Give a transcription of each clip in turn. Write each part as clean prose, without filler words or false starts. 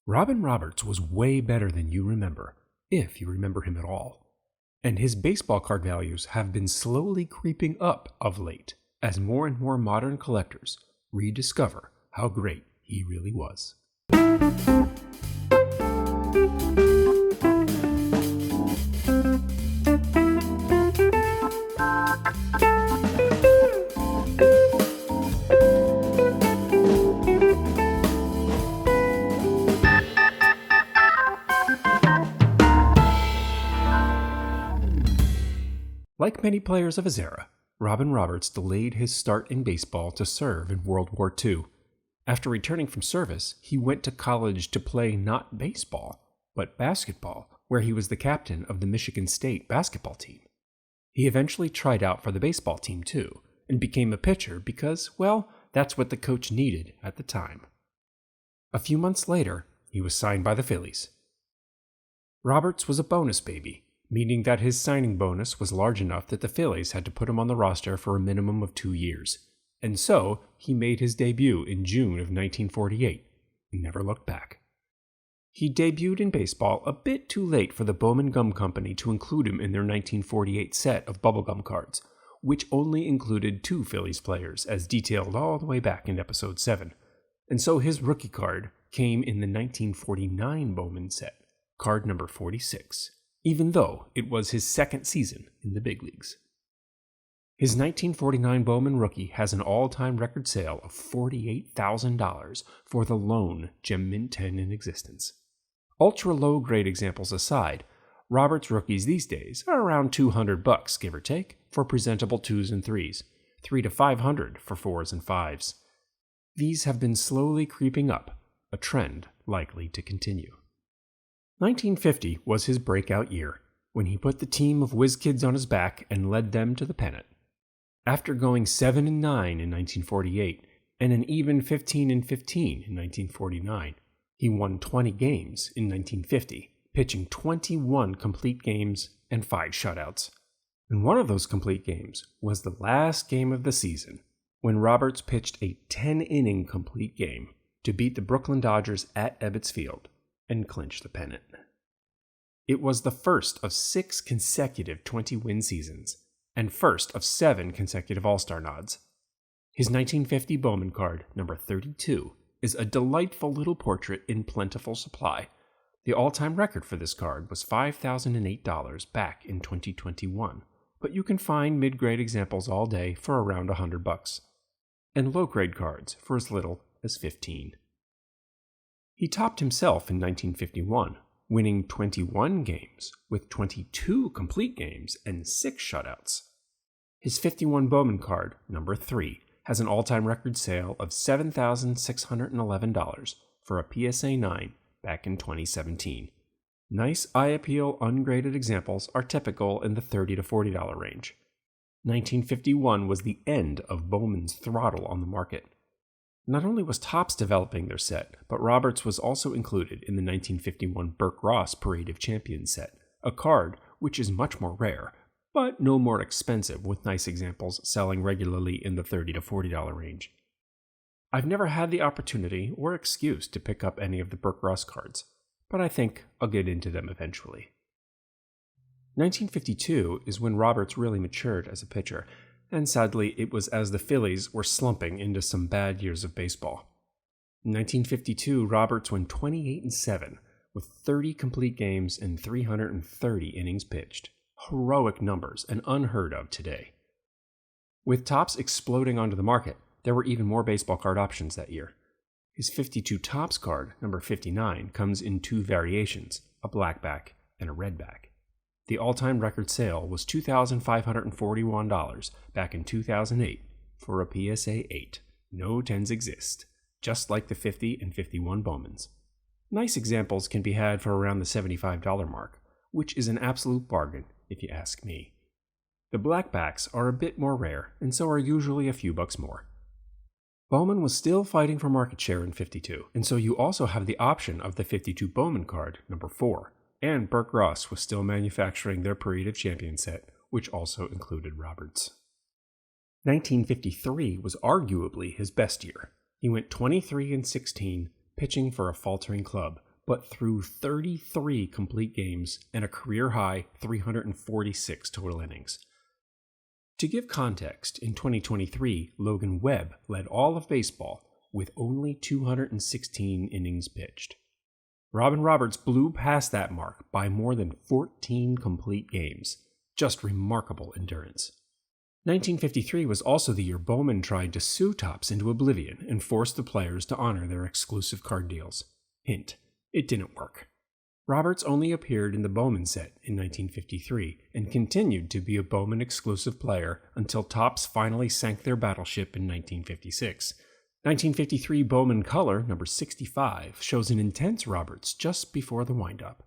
Robin Roberts was way better than you remember, if you remember him at all. And his baseball card values have been slowly creeping up of late as more and more modern collectors rediscover how great he really was. Like many players of his era, Robin Roberts delayed his start in baseball to serve in World War II. After returning from service, he went to college to play not baseball, but basketball, where he was the captain of the Michigan State basketball team. He eventually tried out for the baseball team too, and became a pitcher because, well, that's what the coach needed at the time. A few months later, he was signed by the Phillies. Roberts was a bonus baby, meaning that his signing bonus was large enough that the Phillies had to put him on the roster for a minimum of 2 years. And so, he made his debut in June of 1948 and never looked back. He debuted in baseball a bit too late for the Bowman Gum Company to include him in their 1948 set of bubblegum cards, which only included 2 Phillies players, as detailed all the way back in episode 7. And so his rookie card came in the 1949 Bowman set, card number 46. Even though it was his second season in the big leagues. His 1949 Bowman rookie has an all-time record sale of $48,000 for the lone Gem Mint 10 in existence. Ultra-low grade examples aside, Roberts rookies these days are around $200, give or take, for presentable 2s and 3s, $300 to $500 for 4s and 5s. These have been slowly creeping up, a trend likely to continue. 1950 was his breakout year, when he put the team of whiz kids on his back and led them to the pennant. After going 7-9 in 1948 and an even 15-15 in 1949, he won 20 games in 1950, pitching 21 complete games and 5 shutouts. And one of those complete games was the last game of the season, when Roberts pitched a 10-inning complete game to beat the Brooklyn Dodgers at Ebbets Field and clinch the pennant. It was the first of 6 consecutive 20-win seasons, and first of 7 consecutive All-Star nods. His 1950 Bowman card, number 32, is a delightful little portrait in plentiful supply. The all-time record for this card was $5,008 back in 2021, but you can find mid-grade examples all day for around $100, and low-grade cards for as little as $15. He topped himself in 1951, winning 21 games with 22 complete games and 6 shutouts. His 51 Bowman card, number 3, has an all-time record sale of $7,611 for a PSA 9 back in 2017. Nice eye appeal ungraded examples are typical in the $30 to $40 range. 1951 was the end of Bowman's throttle on the market. Not only was Topps developing their set, but Roberts was also included in the 1951 Burke Ross Parade of Champions set, a card which is much more rare, but no more expensive, with nice examples selling regularly in the $30 to $40 range. I've never had the opportunity or excuse to pick up any of the Burke Ross cards, but I think I'll get into them eventually. 1952 is when Roberts really matured as a pitcher, and sadly, it was as the Phillies were slumping into some bad years of baseball. In 1952, Roberts went 28-7, with 30 complete games and 330 innings pitched. Heroic numbers and unheard of today. With Topps exploding onto the market, there were even more baseball card options that year. His 52 Topps card, number 59, comes in 2 variations, a blackback and a redback. The all-time record sale was $2,541 back in 2008 for a PSA 8. No 10s exist, just like the 50 and 51 Bowmans. Nice examples can be had for around the $75 mark, which is an absolute bargain if you ask me. The blackbacks are a bit more rare, and so are usually a few bucks more. Bowman was still fighting for market share in 52, and so you also have the option of the 52 Bowman card, number 4, and Burke Ross was still manufacturing their Parade of Champions set, which also included Roberts. 1953 was arguably his best year. He went 23-16, pitching for a faltering club, but threw 33 complete games and a career-high 346 total innings. To give context, in 2023, Logan Webb led all of baseball with only 216 innings pitched. Robin Roberts blew past that mark by more than 14 complete games. Just remarkable endurance. 1953 was also the year Bowman tried to sue Topps into oblivion and force the players to honor their exclusive card deals. Hint, it didn't work. Roberts only appeared in the Bowman set in 1953 and continued to be a Bowman exclusive player until Topps finally sank their battleship in 1956. 1953 Bowman Color, number 65, shows an intense Roberts just before the windup.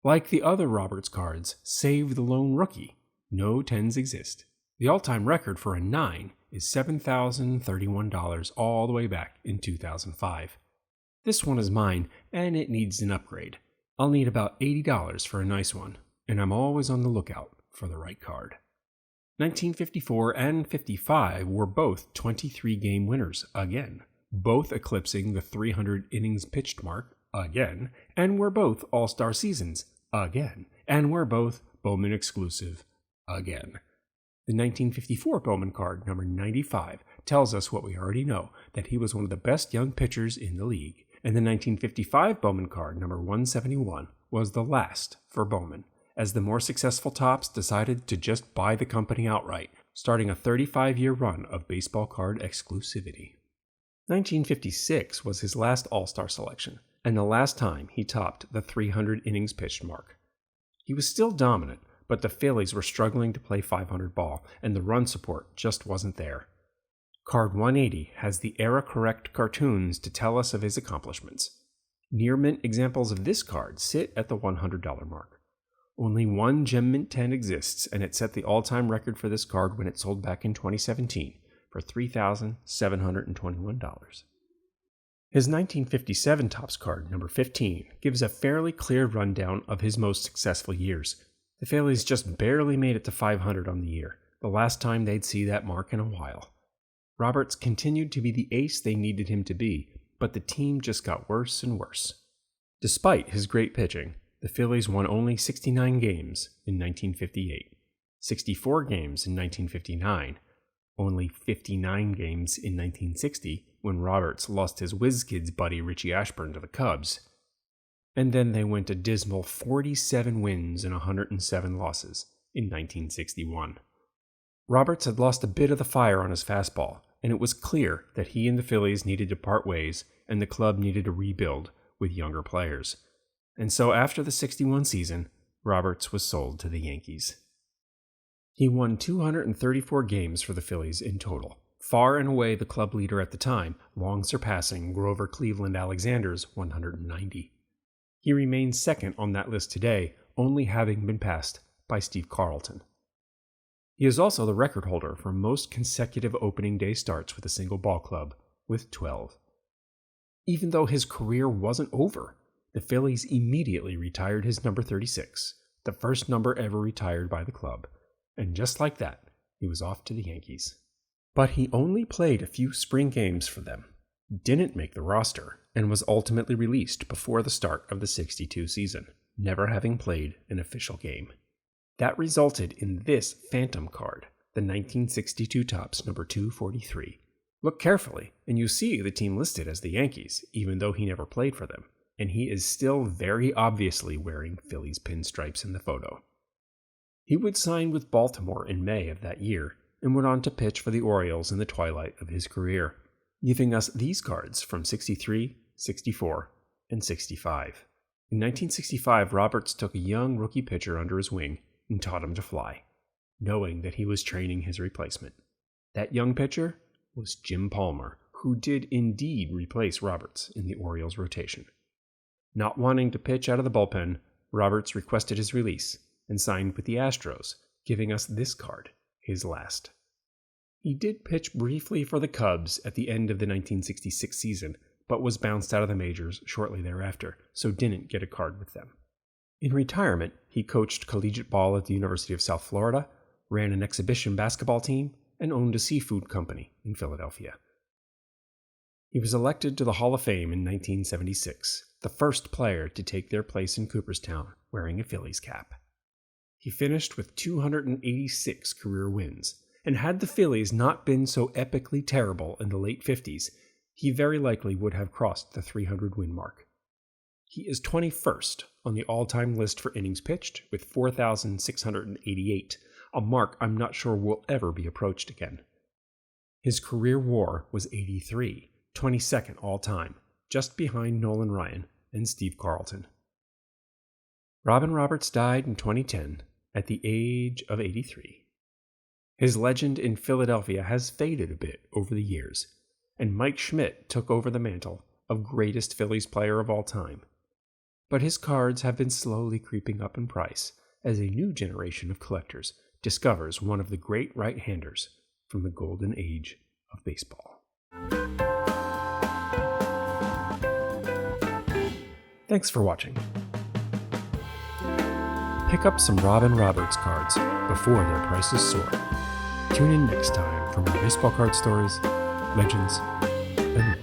Like the other Roberts cards, save the lone rookie. No 10s exist. The all-time record for a 9 is $7,031 all the way back in 2005. This one is mine, and it needs an upgrade. I'll need about $80 for a nice one, and I'm always on the lookout for the right card. 1954 and 55 were both 23-game winners again, both eclipsing the 300 innings pitched mark again, and were both all-star seasons again, and were both Bowman exclusive again. The 1954 Bowman card, number 95, tells us what we already know, that he was one of the best young pitchers in the league. And the 1955 Bowman card, number 171, was the last for Bowman, as the more successful Topps decided to just buy the company outright, starting a 35-year run of baseball card exclusivity. 1956 was his last All-Star selection, and the last time he topped the 300 innings pitched mark. He was still dominant, but the Phillies were struggling to play 500 ball, and the run support just wasn't there. Card 180 has the era-correct cartoons to tell us of his accomplishments. Near-mint examples of this card sit at the $100 mark. Only one Gem Mint 10 exists, and it set the all-time record for this card when it sold back in 2017 for $3,721. His 1957 Topps card, number 15, gives a fairly clear rundown of his most successful years. The Phillies just barely made it to 500 on the year, the last time they'd see that mark in a while. Roberts continued to be the ace they needed him to be, but the team just got worse and worse. Despite his great pitching, the Phillies won only 69 games in 1958, 64 games in 1959, only 59 games in 1960 when Roberts lost his WizKids buddy Richie Ashburn to the Cubs, and then they went a dismal 47 wins and 107 losses in 1961. Roberts had lost a bit of the fire on his fastball, and it was clear that he and the Phillies needed to part ways and the club needed to rebuild with younger players. And so after the 61 season, Roberts was sold to the Yankees. He won 234 games for the Phillies in total, far and away the club leader at the time, long surpassing Grover Cleveland Alexander's 190. He remains second on that list today, only having been passed by Steve Carlton. He is also the record holder for most consecutive opening day starts with a single ball club, with 12. Even though his career wasn't over, the Phillies immediately retired his number 36, the first number ever retired by the club, and just like that, he was off to the Yankees. But he only played a few spring games for them, didn't make the roster, and was ultimately released before the start of the 62 season, never having played an official game. That resulted in this phantom card, the 1962 Topps number 243. Look carefully, and you see the team listed as the Yankees, even though he never played for them, and he is still very obviously wearing Phillies pinstripes in the photo. He would sign with Baltimore in May of that year, and went on to pitch for the Orioles in the twilight of his career, giving us these cards from 63, 64, and 65. In 1965, Roberts took a young rookie pitcher under his wing and taught him to fly, knowing that he was training his replacement. That young pitcher was Jim Palmer, who did indeed replace Roberts in the Orioles' rotation. Not wanting to pitch out of the bullpen, Roberts requested his release and signed with the Astros, giving us this card, his last. He did pitch briefly for the Cubs at the end of the 1966 season, but was bounced out of the majors shortly thereafter, so didn't get a card with them. In retirement, he coached collegiate ball at the University of South Florida, ran an exhibition basketball team, and owned a seafood company in Philadelphia. He was elected to the Hall of Fame in 1976, the first player to take their place in Cooperstown wearing a Phillies cap. He finished with 286 career wins, and had the Phillies not been so epically terrible in the late 50s, he very likely would have crossed the 300-win mark. He is 21st on the all-time list for innings pitched with 4,688, a mark I'm not sure will ever be approached again. His career WAR was 83, 22nd all-time, just behind Nolan Ryan and Steve Carlton. Robin Roberts died in 2010 at the age of 83. His legend in Philadelphia has faded a bit over the years, and Mike Schmidt took over the mantle of greatest Phillies player of all time. But his cards have been slowly creeping up in price as a new generation of collectors discovers one of the great right-handers from the golden age of baseball. Thanks for watching. Pick up some Robin Roberts cards before their prices soar. Tune in next time for more baseball card stories, legends, and more.